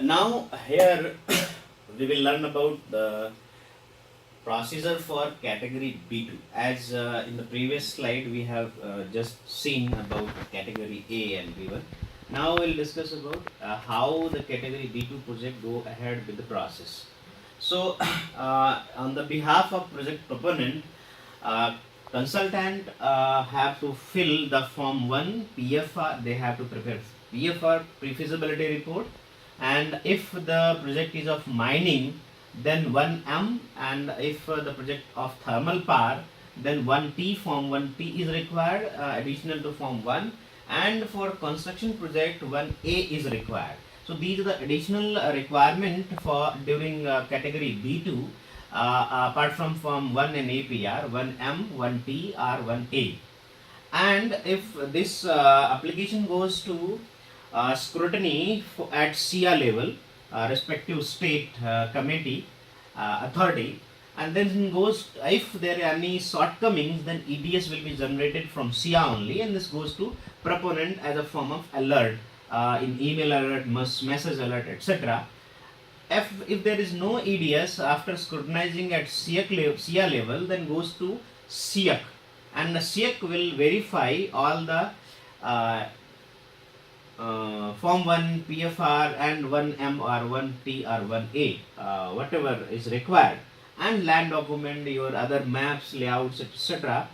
Now here we will learn about the procedure for category B2. As in the previous slide we have just seen about category A and B1. Now we'll discuss about how the category B2 project go ahead with the process. So on the behalf of project proponent, uh, consultant have to fill the form 1 PFR. They have to prepare PFR, pre-feasibility report, and if the project is of mining, then 1M, and if the project of thermal power, then 1T, form 1T is required, additional to form 1, and for construction project 1A is required. So these are the additional requirement for during category B2, apart from form 1 and APR, 1M, 1T or 1A. And if this application goes to scrutiny at SIA level, respective state committee authority, and then goes, if there are any shortcomings, then EDS will be generated from SIA only, and this goes to proponent as a form of alert, in email alert, message alert, etc. If there is no EDS after scrutinizing at SIA level, then goes to SIAC, and the SIAC will verify all the uh, form 1 PFR and 1M or 1T or 1A, whatever is required, and land document, your other maps, layouts, etc.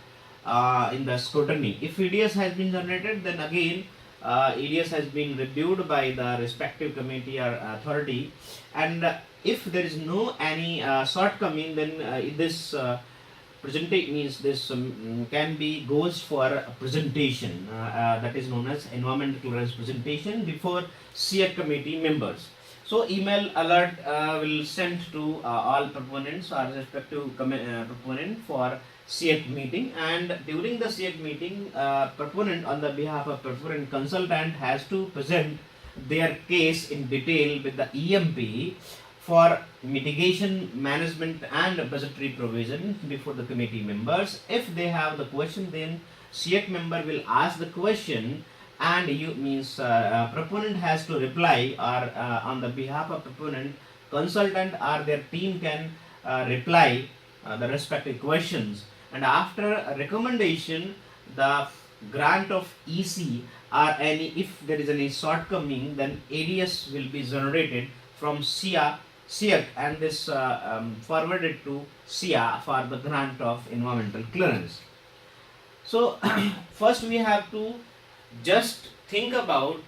In the scrutiny. If EDS has been generated, then again EDS has been reviewed by the respective committee or authority, and if there is no any shortcoming, then this presentation means this can be goes for a presentation, that is known as environmental clearance presentation before SIA committee members. So email alert will send to all proponents or respective proponent for SIAC meeting, and during the SIAC meeting, proponent on the behalf of proponent consultant has to present their case in detail with the EMP for mitigation, management and budgetary provision before the committee members. If they have the question, then SIAC member will ask the question, and you means proponent has to reply, or on the behalf of proponent, consultant or their team can reply the respective questions, and after a recommendation, the grant of EC or any, if there is any shortcoming, then ADS will be generated from SIAC, and this forwarded to SIA for the grant of environmental clearance. So first we have to just think about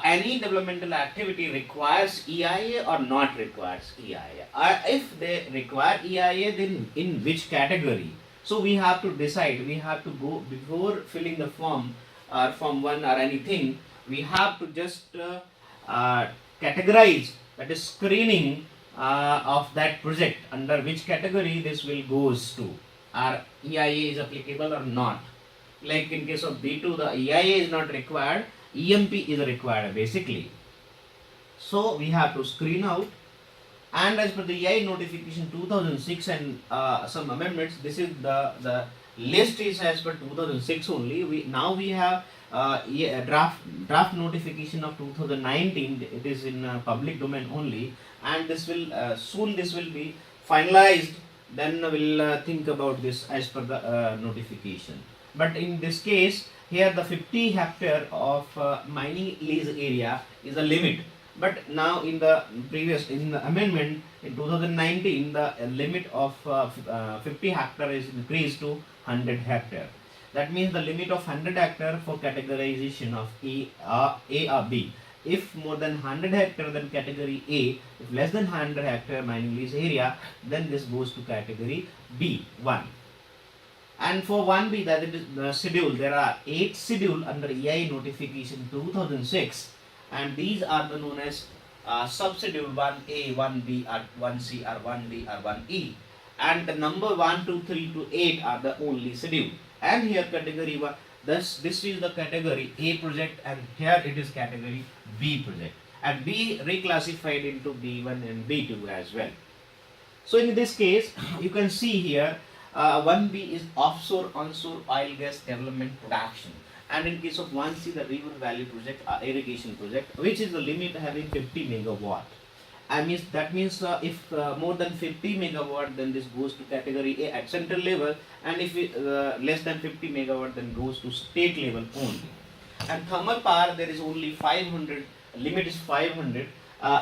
any developmental activity requires EIA or not requires EIA. If they require EIA, then in which category? So we have to decide. We have to go before filling the form or form 1 or anything. We have to just categorize, that is screening of that project, under which category this will goes to, or EIA is applicable or not. Like in case of B2, the EIA is not required, EMP is required basically. So we have to screen out, and as per the EIA notification 2006 and some amendments, this is the list is as per 2006 only. We have draft notification of 2019. It is in public domain only, and this will soon this will be finalized. Then we'll think about this as per the notification. But in this case, here the 50 hectare of mining lease area is a limit. But now in the previous, in the amendment in 2019, the limit of 50 hectare is increased to 100 hectare. That means the limit of 100 hectare for categorization of A or B. If more than 100 hectare, then category A. If less than 100 hectare mining lease area, then this goes to category B1. And for 1B, that is the schedule, there are 8 schedule under EIA notification 2006, and these are the known as subschedule 1A, 1B, or 1C, or 1D, or 1E, and the number 1, 2, 3 to 8 are the only schedule. And here category 1, this is the category A project, and here it is category B project, and B reclassified into B1 and B2 as well. So in this case, you can see here 1B is offshore onshore oil gas development production, And in case of 1C, the river valley project, irrigation project, which is the limit having 50 megawatt. I mean that means if more than 50 megawatt, then this goes to category A at central level, and if it, less than 50 megawatt, then goes to state level only. And thermal power, there is only 500, limit is 500.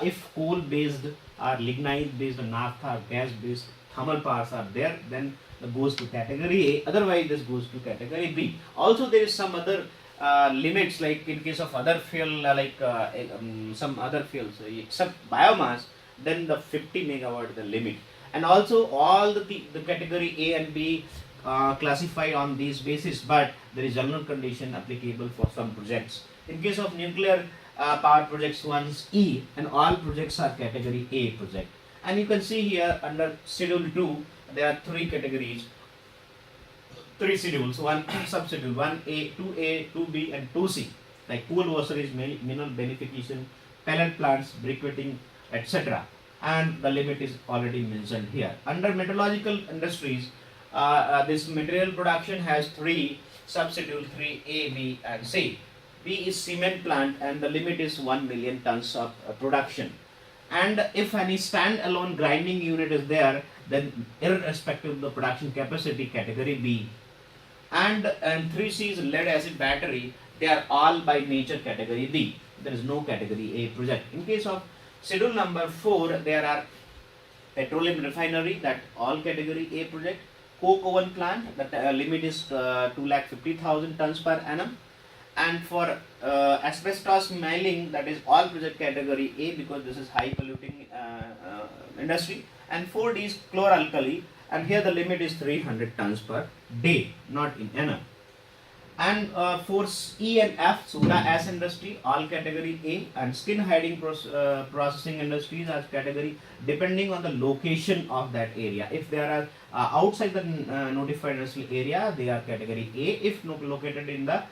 If coal based or lignite based or naphtha or gas based thermal powers are there, then it goes to category A. Otherwise, this goes to category B. Also, there is some other limits, like in case of other fuel, some other fuels, except biomass, then the 50 megawatt the limit. And also all the category A and B classified on these basis, but there is general condition applicable for some projects. In case of nuclear power projects, one's E, and all projects are category A project. And you can see here under schedule 2, there are three categories, three schedules, one subschedule, 1A, 2A, 2B, and 2C, like coal washeries, mineral beneficiation, pellet plants, briquetting, etc. And the limit is already mentioned here. Under metallurgical industries, this material production has three subschedule, 3A, B, and C. B is cement plant, and the limit is 1 million tons of production. And if any stand-alone grinding unit is there, then irrespective of the production capacity, category B. And 3C is lead acid battery, they are all by nature category B. There is no category A project. In case of schedule number 4, there are petroleum refinery, that all category A project, coke oven plant, that limit is 2,50,000 tons per annum. And for asbestos mining, that is all project category A, because this is high polluting industry. And 4D is chloralkali, and here the limit is 300 tons per day, not in annum. And for E and F, soda ash industry, all category A, and skin hiding processing industries as category, depending on the location of that area. If they are outside the notified industrial area, they are category A. If located in the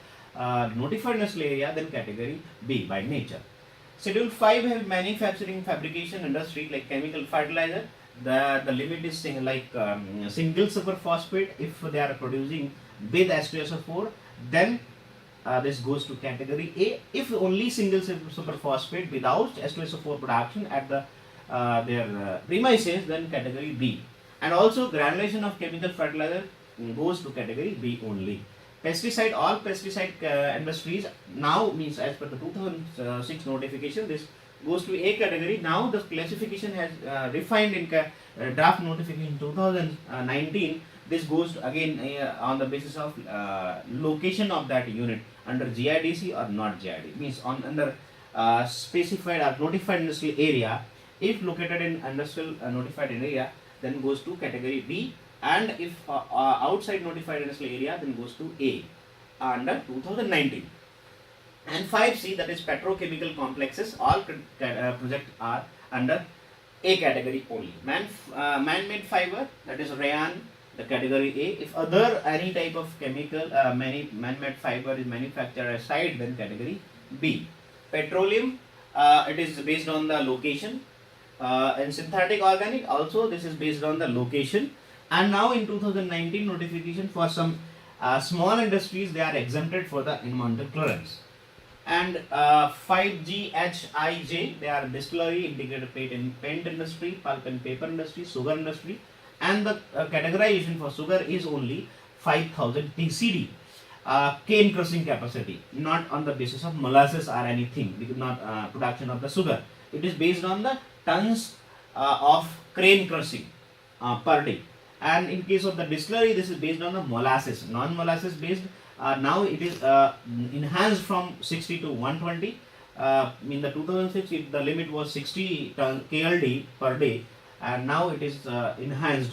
notified industrial area, then category B by nature. Schedule 5 have manufacturing fabrication industry, like chemical fertilizer. The limit is single superphosphate. If they are producing with H2SO4, then this goes to category A. If only single superphosphate without H2SO4 production at the their premises, then category B. And also granulation of chemical fertilizer goes to category B only. Pesticide, all pesticide industries now, means as per the 2006 notification, this goes to A category. Now the classification has refined in draft notification 2019. This goes to, again on the basis of location of that unit under GIDC or not GID, means on under specified or notified industrial area. If located in industrial notified area, then goes to category B. And if outside notified industrial area, then goes to A under 2019. And 5C, that is petrochemical complexes, all projects are under A category only. Man-made fiber, that is rayon, the category A. If other any type of chemical man-made fiber is manufactured aside, then category B. Petroleum, it is based on the location. And synthetic organic, also this is based on the location. And now in 2019 notification, for some small industries, they are exempted for the environmental clearance. And 5GHIJ, they are distillery, integrated paint industry, pulp and paper industry, sugar industry. And the categorization for sugar is only 5000 TCD. Cane crushing capacity, not on the basis of molasses or anything, because not production of the sugar. It is based on the tons of cane crushing per day. And in case of the distillery, this is based on the molasses, non-molasses based. Now it is enhanced from 60 to 120. In the 2006, the limit was 60 KLD per day, and now it is enhanced.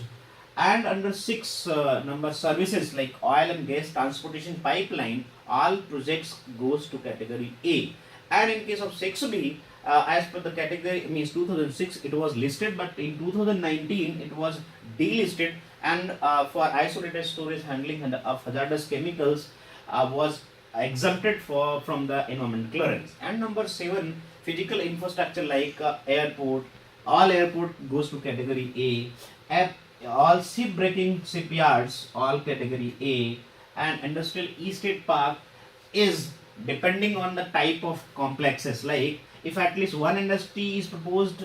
And under 6 number services like oil and gas transportation pipeline, all projects goes to category A. And in case of 6B, as per the category, means 2006 it was listed, but in 2019 it was delisted, and for isolated storage handling and of hazardous chemicals was exempted from the environment clearance. And number 7, physical infrastructure like airport, all airport goes to category A. All ship breaking shipyards, all category A. And industrial estate park, is depending on the type of complexes. Like if at least one industry is proposed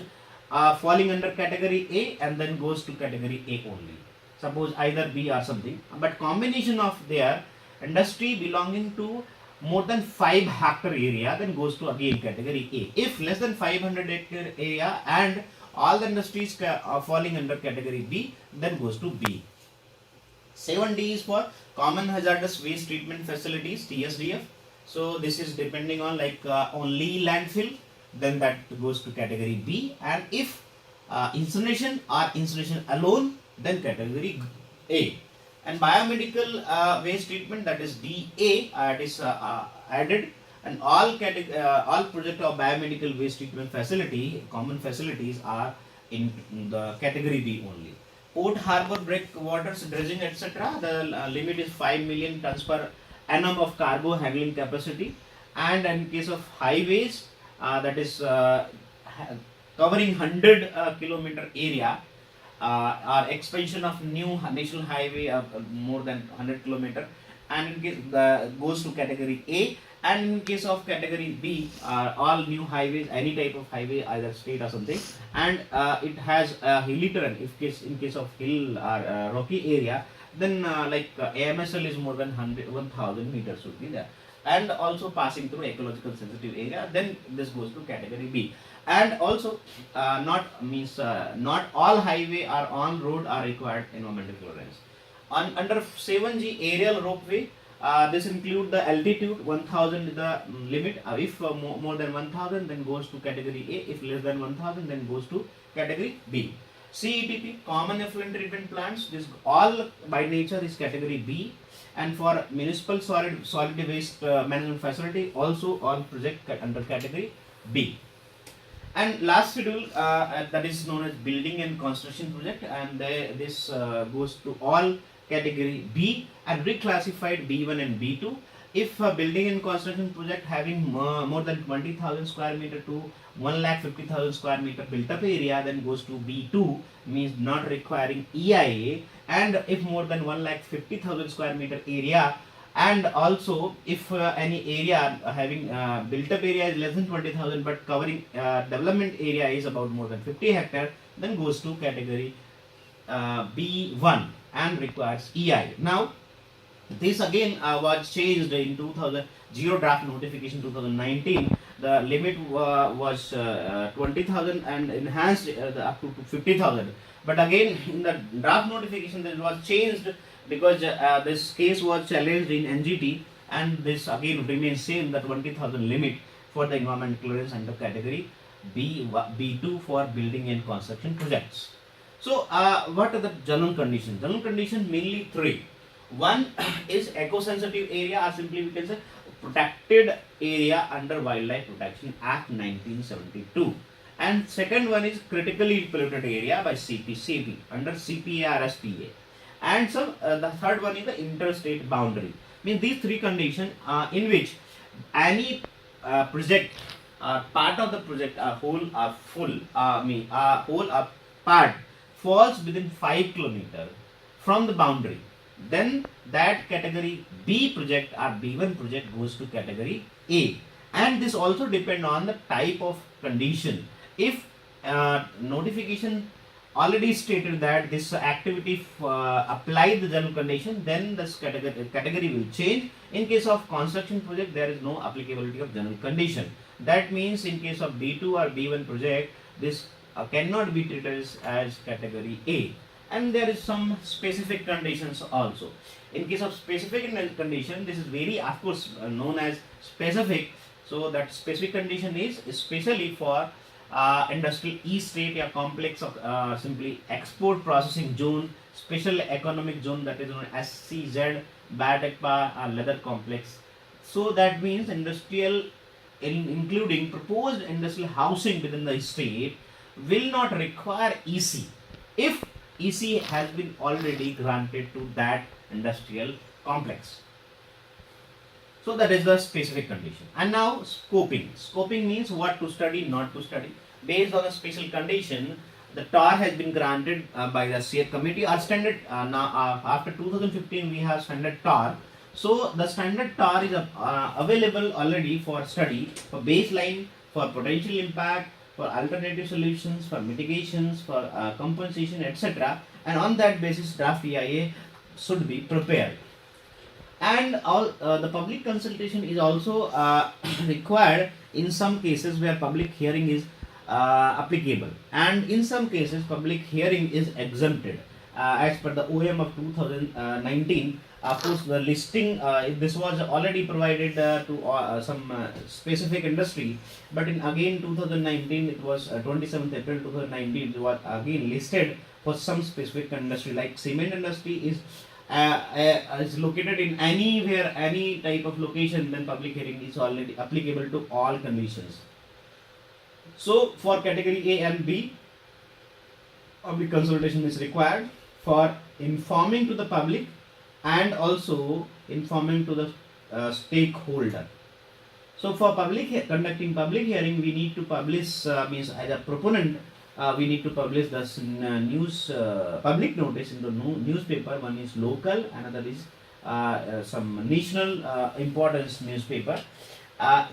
falling under category A and then goes to category A only. Suppose either B or something, but combination of their industry belonging to more than 5 hectare area then goes to again category A. If less than 500 hectare area and all the industries are falling under category B, then goes to B. 7D is for common hazardous waste treatment facilities, TSDF. So this is depending on like only landfill, then that goes to category B. And if incineration or incineration alone, then category A. And biomedical waste treatment, that is DA, it is added, and all project of biomedical waste treatment facility, common facilities are in the category B only. Port harbor breakwaters, dredging, etc. The limit is 5 million tons per annum of cargo handling capacity. And in case of highways, that is covering 100 kilometer area, or expansion of new national highway more than 100 kilometer, and in case goes to category A. And in case of category B, all new highways, any type of highway, either state or something, and it has a hilly terrain. In case of hill or rocky area, then AMSL is more than 1000 meters should be there, and also passing through ecological sensitive area, then this goes to category B. And also not all highway or on road are required environmental clearance. Under 7G aerial ropeway, this include the altitude 1000 is the limit. If more than 1000, then goes to category A. If less than 1000, then goes to category B. CETP, common effluent treatment plants, this all by nature is category B. And for municipal solid waste management facility, also all project under category B. And last schedule, that is known as building and construction project, and this goes to all category B and reclassified B1 and B2. If a building and construction project having more than 20,000 square meter to 1,50,000 square meter built up area, then goes to B2, means not requiring EIA. And if more than 1,50,000 square meter area, and also if any area having built up area is less than 20,000 but covering development area is about more than 50 hectare, then goes to category B1 and requires EIA. Now this again was changed in 2000, zero draft notification 2019. The limit was 20,000 and enhanced up to 50,000. But again in the draft notification this was changed because this case was challenged in NGT, and this again remains same, the 20,000 limit for the environment clearance under category B2 for building and construction projects. So what are the general conditions? General conditions mainly three. One is eco-sensitive area, or simply we can say protected area under Wildlife Protection Act 1972. And second one is critically polluted area by CPCB under CPRSPA. And so the third one is the interstate boundary. Means these three conditions in which any project part of the project whole or full whole or part falls within 5 kilometers from the boundary, then that category B project or B1 project goes to category A. And this also depend on the type of condition. If notification already stated that this activity apply the general condition, then this category will change. In case of construction project, there is no applicability of general condition. That means in case of B2 or B1 project, this cannot be treated as category A. And there is some specific conditions also. In case of specific condition, this is very of course known as specific. So that specific condition is especially for industrial estate or complex of simply export processing zone, special economic zone, that is known as SCZ, Badekpa or leather complex. So that means industrial including proposed industrial housing within the state will not require EC if EC has been already granted to that industrial complex. So that is the specific condition. And now scoping. Scoping means what to study, not to study. Based on a special condition, the TAR has been granted by the SEER committee or standard. Now after 2015 we have standard TAR. So the standard TAR is available already for study, for baseline, for potential impact, for alternative solutions, for mitigations, for compensation, etc. And on that basis, draft EIA should be prepared. And all the public consultation is also required in some cases where public hearing is applicable, and in some cases public hearing is exempted as per the OM of 2019. Of course, the listing this was already provided to some specific industry, but in again 2019, it was 27th April 2019, it was again listed for some specific industry, like cement industry is located in anywhere, any type of location, then public hearing is already applicable to all conditions. So for category A and B, public consultation is required for informing to the public and also informing to the stakeholder. So for conducting public hearing, we need to publish means as a proponent, we need to publish the news public notice in the newspaper. One is local, another is some national importance newspaper.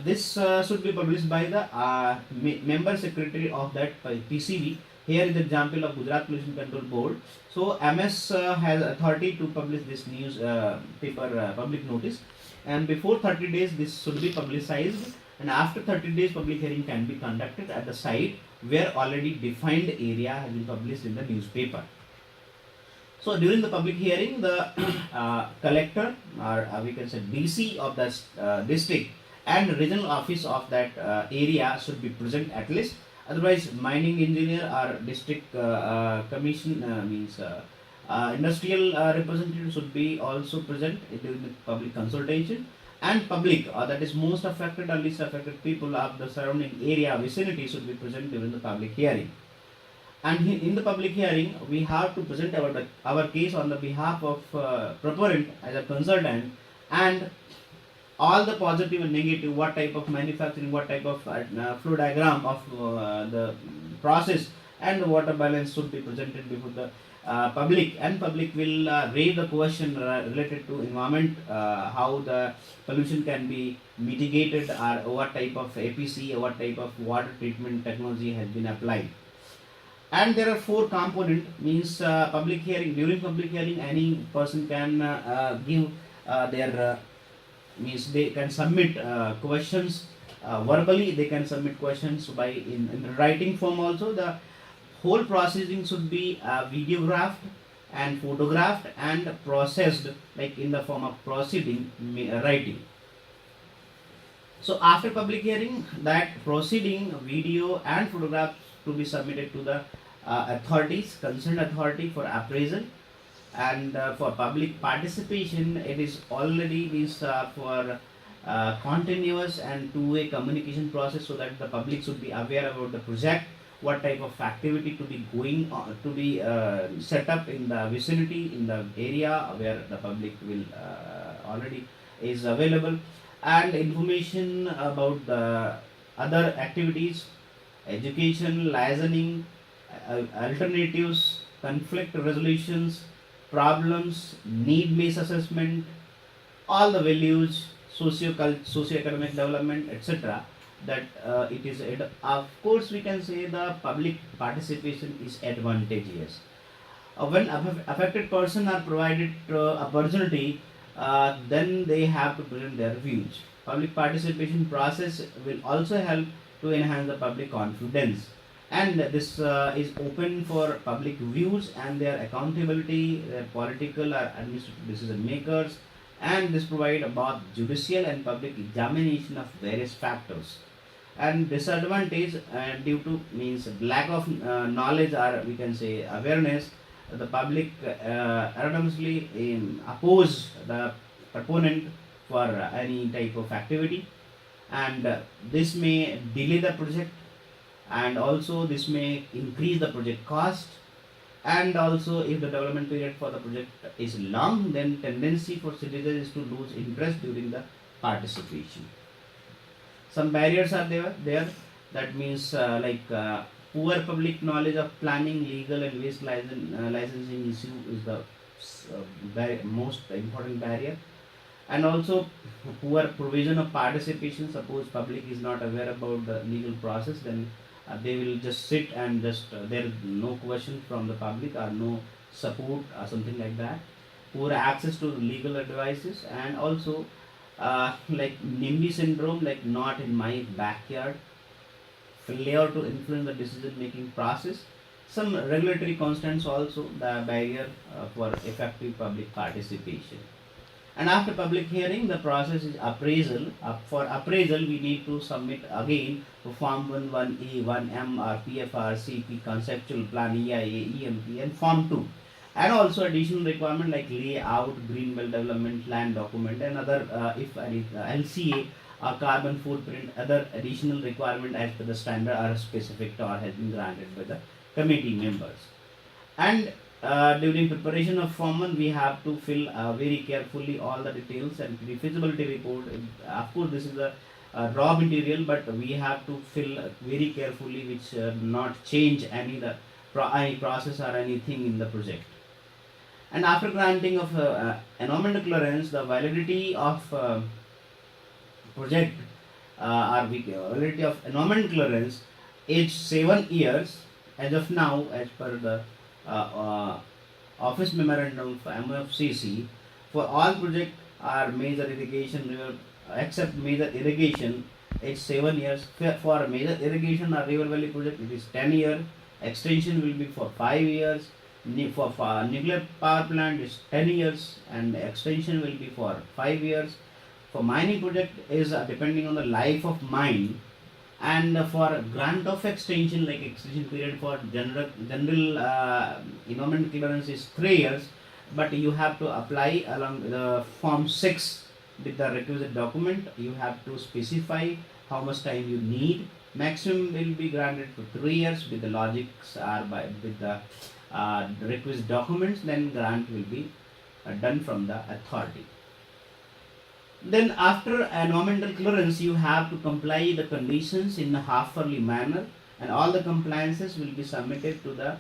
This should be published by the member secretary of that PCB. Here is the example of Gujarat Pollution Control Board. So MS has authority to publish this news paper public notice, and before 30 days this should be publicized, and after 30 days public hearing can be conducted at the site where already defined area has been published in the newspaper. So during the public hearing, the collector, or we can say DC of the district and regional office of that area should be present at least. Otherwise, mining engineer or district commission means industrial representative should be also present during the public consultation. And public, that is most affected or least affected people of the surrounding area vicinity, should be present during the public hearing. And in the public hearing, we have to present our case on the behalf of proponent as a consultant, and all the positive and negative, what type of manufacturing, what type of flow diagram of the process and the water balance should be presented before the public, and public will raise the question related to environment, how the pollution can be mitigated, or what type of APC or what type of water treatment technology has been applied. And there are four components, means public hearing. During public hearing, any person can give their means they can submit questions verbally, they can submit questions by in writing form also. The whole processing should be videographed and photographed and processed, like in the form of proceeding writing. So after public hearing, that proceeding video and photographs to be submitted to the authorities, concerned authority for appraisal. And for public participation, it is already is for continuous and two-way communication process, so that the public should be aware about the project, what type of activity to be going on, to be set up in the vicinity, in the area where the public will already is available, and information about the other activities, education, liaising, alternatives, conflict resolutions, problems, need-based assessment, all the values, socio-economic development, etc. That it is, of course, we can say the public participation is advantageous. When affected person are provided opportunity, then they have to present their views. Public participation process will also help to enhance the public confidence, and this is open for public views and their accountability, their political or administrative decision makers, and this provide both judicial and public examination of various factors. And disadvantage due to means lack of knowledge, or we can say awareness, the public erroneously oppose the proponent for any type of activity, and this may delay the project, and also this may increase the project cost, and also if the development period for the project is long, then tendency for citizens is to lose interest during the participation. Some barriers are there, that means poor public knowledge of planning, legal and waste licensing issue is the most important barrier. And also poor provision of participation. Suppose public is not aware about the legal process, then they will just sit and just there is no question from the public or no support or something like that. Poor access to legal advices, and also like NIMBY syndrome, like not in my backyard, failure to influence the decision making process. Some regulatory constraints also the barrier for effective public participation. And after public hearing, the process is appraisal. For appraisal, we need to submit again for Form 1, 1A, 1M or PFR, CP, conceptual plan, EIA, EMP, and Form 2. And also additional requirement like layout, green belt development, land document, and other if any LCA or carbon footprint, other additional requirement as per the standard are specific or has been granted by the committee members. And during preparation of Form 1, we have to fill very carefully all the details and the feasibility report. Of course, this is a raw material, but we have to fill very carefully, which not change any process or anything in the project. And after granting of environmental clearance, the validity of project validity of environmental clearance is 7 years as of now, as per the uh, uh, office memorandum of MFCC. For all project are major irrigation river, except major irrigation, it's 7 years. For major irrigation or river valley project, it is 10 years. Extension will be for 5 years. For nuclear power plant is 10 years, and extension will be for 5 years. For mining project is depending on the life of mine. And for grant of extension, like extension period for general environment clearance is 3 years, but you have to apply along the Form 6 with the requisite document. You have to specify how much time you need. Maximum will be granted for 3 years with the logics or by with the requisite documents. Then grant will be done from the authority. Then after environmental clearance, you have to comply the conditions in a half-yearly manner, and all the compliances will be submitted to the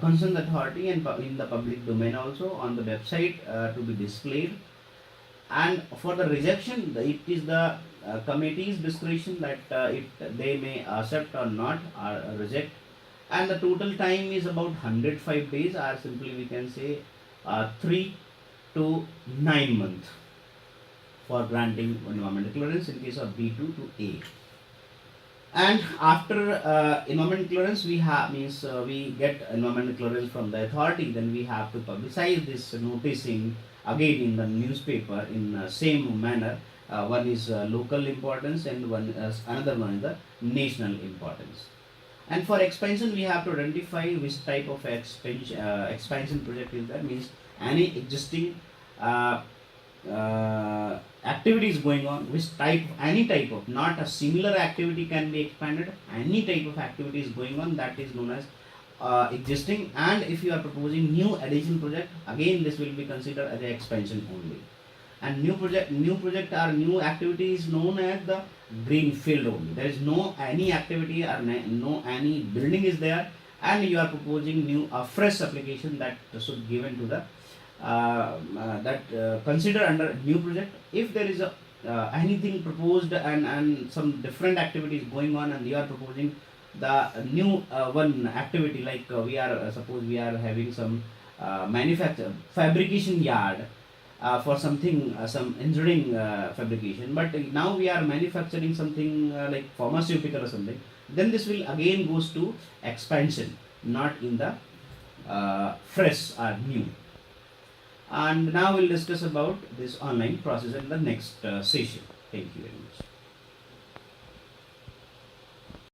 concerned authority and in the public domain also on the website to be displayed. And for the rejection, it is the committee's discretion that they may accept or not or reject. And the total time is about 105 days, or simply we can say 3 to 9 months for granting environmental clearance in case of B2 to A. And after environmental clearance, we have means we get environmental clearance from the authority. Then we have to publicize this noticing again in the newspaper in same manner. One is local importance, and another one is the national importance. And for expansion, we have to identify which type of expansion project is that. Means any existing activities going on, which type, any type of, not a similar activity can be expanded, any type of activity is going on, that is known as existing. And if you are proposing new addition project, again this will be considered as an expansion only. And new project or new activity is known as the green field only. There is no any activity or no any building is there, and you are proposing new fresh application that should given to the consider under new project. If there is a anything proposed and some different activities going on, and you are proposing the new one activity, like we are suppose we are having some manufacture fabrication yard for something some engineering fabrication, but now we are manufacturing something like pharmaceutical or something, then this will again goes to expansion, not in the fresh or new. And now we'll discuss about this online process in the next session. Thank you very much.